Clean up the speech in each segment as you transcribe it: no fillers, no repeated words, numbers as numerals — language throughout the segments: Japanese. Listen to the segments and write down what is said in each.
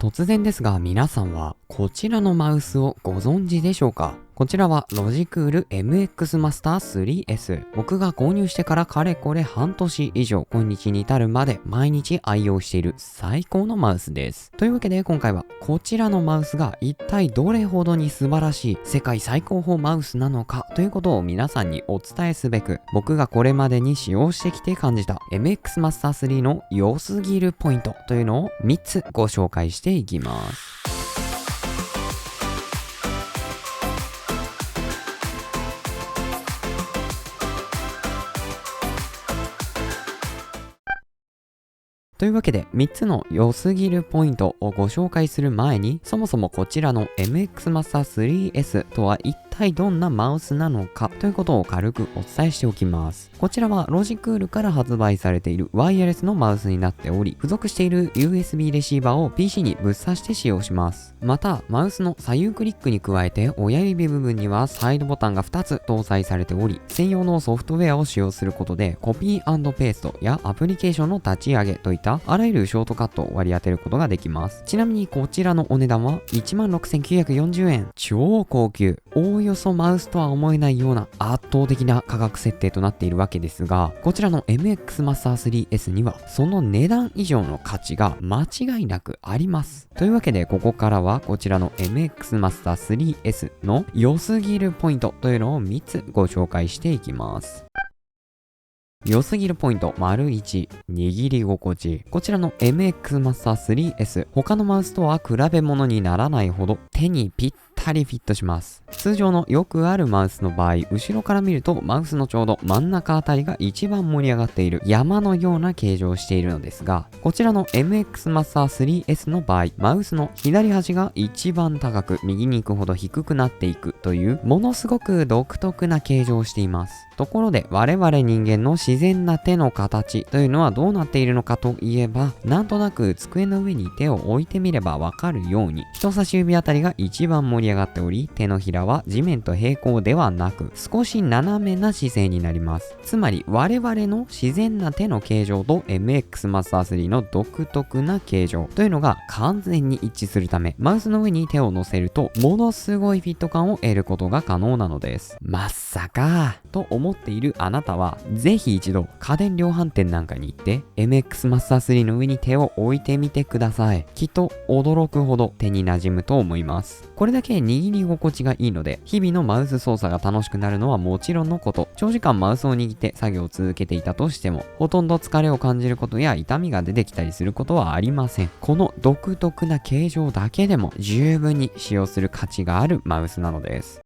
突然ですが皆さんはこちらのマウスをご存知でしょうか？こちらはロジクール MX マスター 3S。僕が購入してからかれこれ半年以上、今日に至るまで毎日愛用している最高のマウスです。というわけで今回はこちらのマウスが一体どれほどに素晴らしい世界最高峰マウスなのかということを皆さんにお伝えすべく、僕がこれまでに使用してきて感じた MX マスター3の良すぎるポイントというのを3つご紹介していきます。というわけで3つの良すぎるポイントをご紹介する前に、そもそもこちらの MX マスター 3S とは一体どんなマウスなのかということを軽くお伝えしておきます。こちらはロジクールから発売されているワイヤレスのマウスになっており、付属している USB レシーバーを PC にぶっ刺して使用します。またマウスの左右クリックに加えて親指部分にはサイドボタンが2つ搭載されており、専用のソフトウェアを使用することでコピー&ペーストやアプリケーションの立ち上げといったあらゆるショートカットを割り当てることができます。ちなみにこちらのお値段は 16,940 円。超高級。おおよそマウスとは思えないような圧倒的な価格設定となっているわけですが、こちらの MX マスター 3S にはその値段以上の価値が間違いなくあります。というわけでここからはこちらの MX マスター 3S の良すぎるポイントというのを3つご紹介していきます。良すぎるポイント ①、握り心地。こちらの MX マスター 3S、他のマウスとは比べ物にならないほど手にぴったりフィットします。通常のよくあるマウスの場合、後ろから見るとマウスのちょうど真ん中あたりが一番盛り上がっている山のような形状をしているのですが、こちらの MX マスター 3S の場合、マウスの左端が一番高く、右に行くほど低くなっていくというものすごく独特な形状をしています。ところで我々人間の自然な手の形というのはどうなっているのかといえば、なんとなく机の上に手を置いてみればわかるように、人差し指あたりが一番盛り上がっており、手のひらは地面と平行ではなく少し斜めな姿勢になります。つまり我々の自然な手の形状と MX マスター3の独特な形状というのが完全に一致するため、マウスの上に手を乗せるとものすごいフィット感を得ることが可能なのです。まさかと思っているあなたは、ぜひ一度家電量販店なんかに行って MX マスター3の上に手を置いてみてください。きっと驚くほど手に馴染むと思います。これだけ握り心地がいいので、日々のマウス操作が楽しくなるのはもちろんのこと、長時間マウスを握って作業を続けていたとしても、ほとんど疲れを感じることや痛みが出てきたりすることはありません。この独特な形状だけでも十分に使用する価値があるマウスなのです。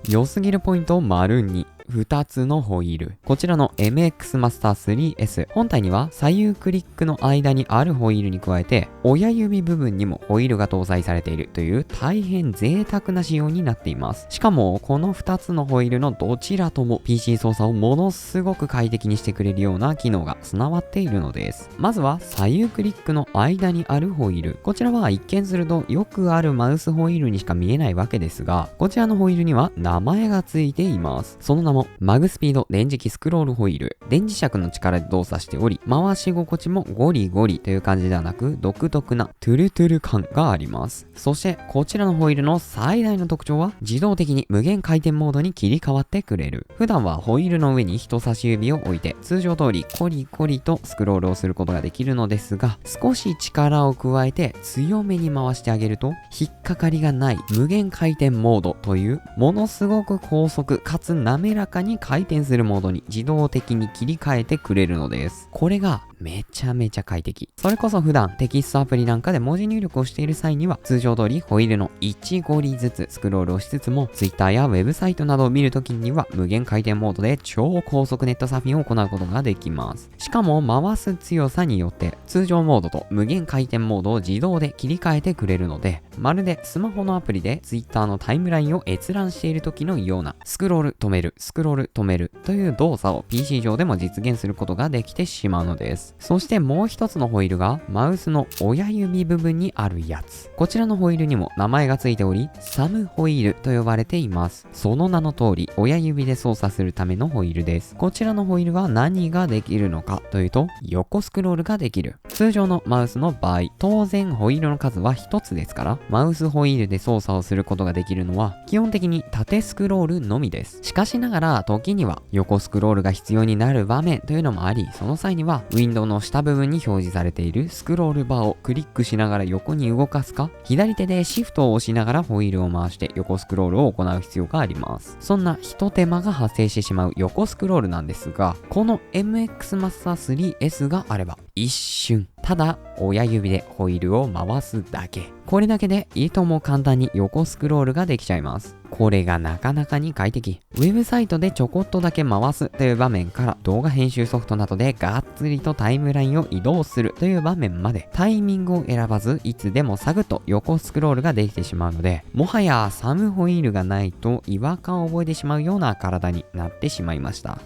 良すぎるポイント ②、2つのホイール。こちらの MX マスター 3S、本体には左右クリックの間にあるホイールに加えて、親指部分にもホイールが搭載されているという大変贅沢な仕様になっています。しかもこの2つのホイールのどちらとも PC 操作をものすごく快適にしてくれるような機能が備わっているのです。まずは左右クリックの間にあるホイール。こちらは一見するとよくあるマウスホイールにしか見えないわけですが、こちらのホイールには名前がついています。その名もマグスピード電磁気スクロールホイール。電磁石の力で動作しており、回し心地もゴリゴリという感じではなく、独特なトゥルトゥル感があります。そしてこちらのホイールの最大の特徴は、自動的に無限回転モードに切り替わってくれる。普段はホイールの上に人差し指を置いて、通常通りコリコリとスクロールをすることができるのですが、少し力を加えて強めに回してあげると、引っかかりがない無限回転モードというものすごく高速かつ滑らかに回転するモードに自動的に切り替えてくれるのです。これがめちゃめちゃ快適。それこそ普段テキストアプリなんかで文字入力をしている際には、通常通りホイールの1ゴリずつスクロールをしつつも、Twitter やウェブサイトなどを見るときには無限回転モードで超高速ネットサーフィンを行うことができます。しかも回す強さによって通常モードと無限回転モードを自動で切り替えてくれるので、まるでスマホのアプリで Twitter のタイムラインを閲覧している時のようなスクロール止めるスクロール止めるという動作を PC 上でも実現することができてしまうのです。。そしてもう一つのホイールがマウスの親指部分にあるやつ。こちらのホイールにも名前がついており、サムホイールと呼ばれています。その名の通り、親指で操作するためのホイールです。こちらのホイールは何ができるのかというと、横スクロールができる。通常のマウスの場合、当然ホイールの数は一つですから、マウスホイールで操作をすることができるのは、基本的に縦スクロールのみです。しかしながら、時には横スクロールが必要になる場面というのもあり、その際には、ウィンドウの下部分に表示されているスクロールバーをクリックしながら横に動かすか、左手でシフトを押しながらホイールを回して横スクロールを行う必要があります。そんな一手間が発生してしまう横スクロールなんですが、この MX Master 3S があれば、一瞬、ただ親指でホイールを回すだけ。これだけでいとも簡単に横スクロールができちゃいます。これがなかなかに快適。ウェブサイトでちょこっとだけ回すという場面から動画編集ソフトなどでがっつりとタイムラインを移動するという場面までタイミングを選ばずいつでもサグッと横スクロールができてしまうので、もはやサムホイールがないと違和感を覚えてしまうような体になってしまいました。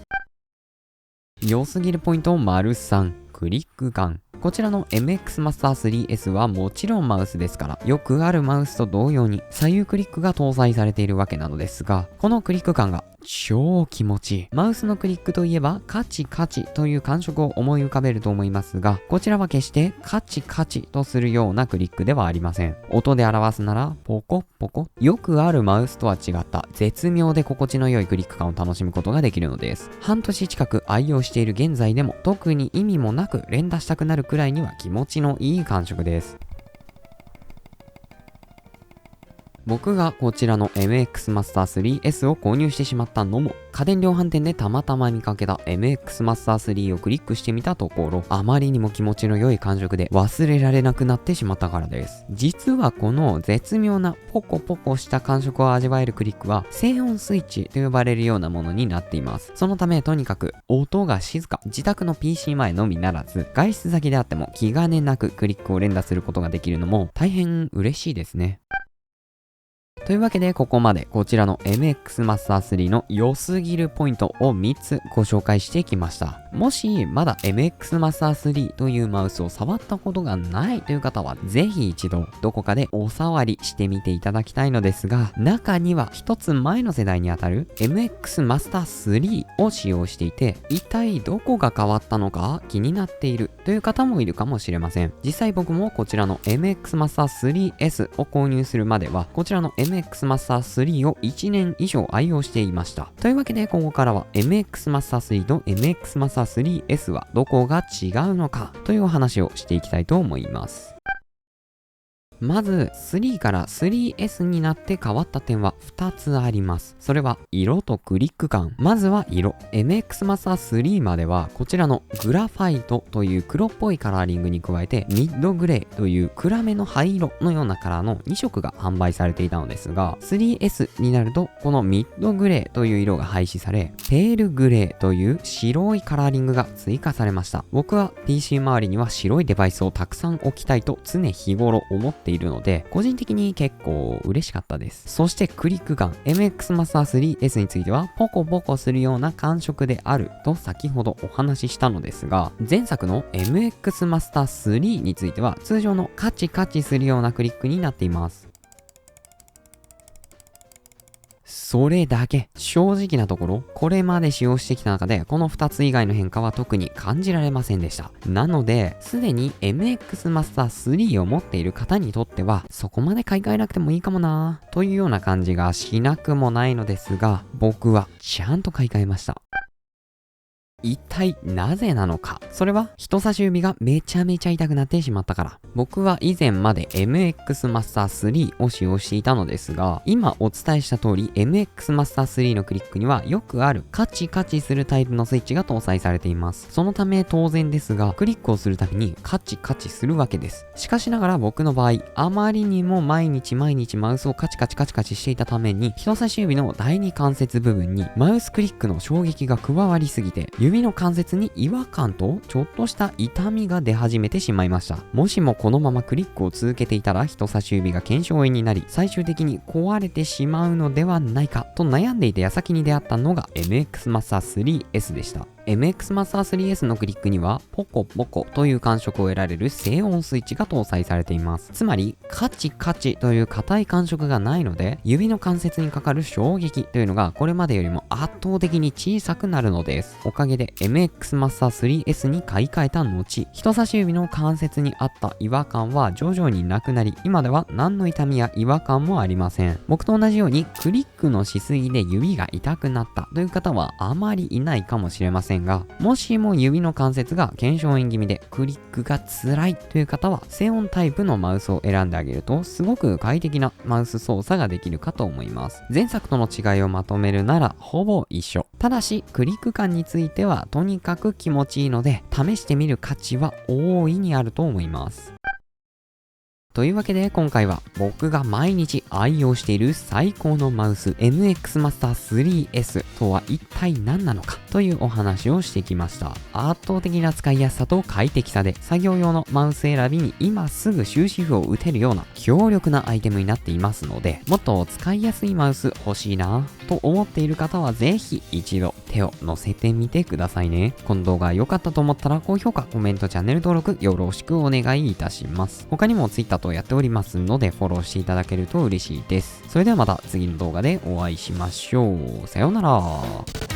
良すぎるポイント3、クリック感。こちらの MX Master 3S はもちろんマウスですから、よくあるマウスと同様に左右クリックが搭載されているわけなのですが、このクリック感が超気持ちいい。マウスのクリックといえばカチカチという感触を思い浮かべると思いますが、こちらは決してカチカチとするようなクリックではありません。音で表すならポコポコ。よくあるマウスとは違った絶妙で心地の良いクリック感を楽しむことができるのです。半年近く愛用している現在でも特に意味もなく連打したくなるくらいには気持ちのいい感触です。僕がこちらの MX Master 3S を購入してしまったのも、家電量販店でたまたま見かけた MX Master 3をクリックしてみたところ、あまりにも気持ちの良い感触で忘れられなくなってしまったからです。実はこの絶妙なポコポコした感触を味わえるクリックは静音スイッチと呼ばれるようなものになっています。そのためとにかく音が静か、自宅の PC 前のみならず、外出先であっても気兼ねなくクリックを連打することができるのも大変嬉しいですね。というわけでここまでこちらの MX Master 3の良すぎるポイントを3つご紹介してきました。もしまだ MX Master 3というマウスを触ったことがないという方はぜひ一度どこかでお触りしてみていただきたいのですが、中には一つ前の世代にあたる MX Master 3を使用していて、一体どこが変わったのか気になっているという方もいるかもしれません。実際僕もこちらの MX Master 3S を購入するまではこちらの MX Master 3を1年以上愛用していました。というわけでここからは MX Master 3と MX Master 3S はどこが違うのかというお話をしていきたいと思います。まず3から 3S になって変わった点は2つあります。それは色とクリック感。まずは色。MX Master 3まではこちらのグラファイトという黒っぽいカラーリングに加えてミッドグレーという暗めの灰色のようなカラーの2色が販売されていたのですが、 3S になるとこのミッドグレーという色が廃止され、ペールグレーという白いカラーリングが追加されました。僕は PC 周りには白いデバイスをたくさん置きたいと常日頃思っているので、個人的に結構嬉しかったです。そしてクリック感。 MX Master 3S についてはポコポコするような感触であると先ほどお話ししたのですが、前作の MX Master 3については通常のカチカチするようなクリックになっています。それだけ。正直なところ、これまで使用してきた中で、この2つ以外の変化は特に感じられませんでした。なので、すでに MX Master 3を持っている方にとっては、そこまで買い替えなくてもいいかもなぁ、というような感じがしなくもないのですが、僕はちゃんと買い替えました。一体なぜなのか。それは人差し指がめちゃめちゃ痛くなってしまったから。僕は以前まで MX Master 3を使用していたのですが、今お伝えした通り MX Master 3のクリックにはよくあるカチカチするタイプのスイッチが搭載されています。そのため当然ですが、クリックをするたびにカチカチするわけです。しかしながら僕の場合、あまりにも毎日マウスをカチカチしていたために、人差し指の第二関節部分にマウスクリックの衝撃が加わりすぎて、指の関節に違和感とちょっとした痛みが出始めてしまいました。もしもこのままクリックを続けていたら人差し指が腱鞘炎になり、最終的に壊れてしまうのではないかと悩んでいた矢先に出会ったのが MX Master 3S でした。MX マスター 3S のクリックにはポコポコという感触を得られる静音スイッチが搭載されています。つまりカチカチという硬い感触がないので、指の関節にかかる衝撃というのがこれまでよりも圧倒的に小さくなるのです。おかげで MX マスター 3S に買い替えた後、人差し指の関節にあった違和感は徐々になくなり、今では何の痛みや違和感もありません。僕と同じようにクリックのしすぎで指が痛くなったという方はあまりいないかもしれませんが、もしも指の関節が腱鞘炎気味でクリックが辛いという方は、静音タイプのマウスを選んであげるとすごく快適なマウス操作ができるかと思います。前作との違いをまとめるならほぼ一緒。ただしクリック感についてはとにかく気持ちいいので、試してみる価値は大いにあると思います。というわけで今回は僕が毎日愛用している最高のマウス MX マスター 3S とは一体何なのかというお話をしてきました。圧倒的な使いやすさと快適さで作業用のマウス選びに今すぐ終止符を打てるような強力なアイテムになっていますので、もっと使いやすいマウス欲しいなと思っている方はぜひ一度手を乗せてみてくださいね。この動画良かったと思ったら高評価、コメント、チャンネル登録よろしくお願いいたします。他にも Twitterやっておりますのでフォローしていただけると嬉しいです。それではまた次の動画でお会いしましょう。さようなら。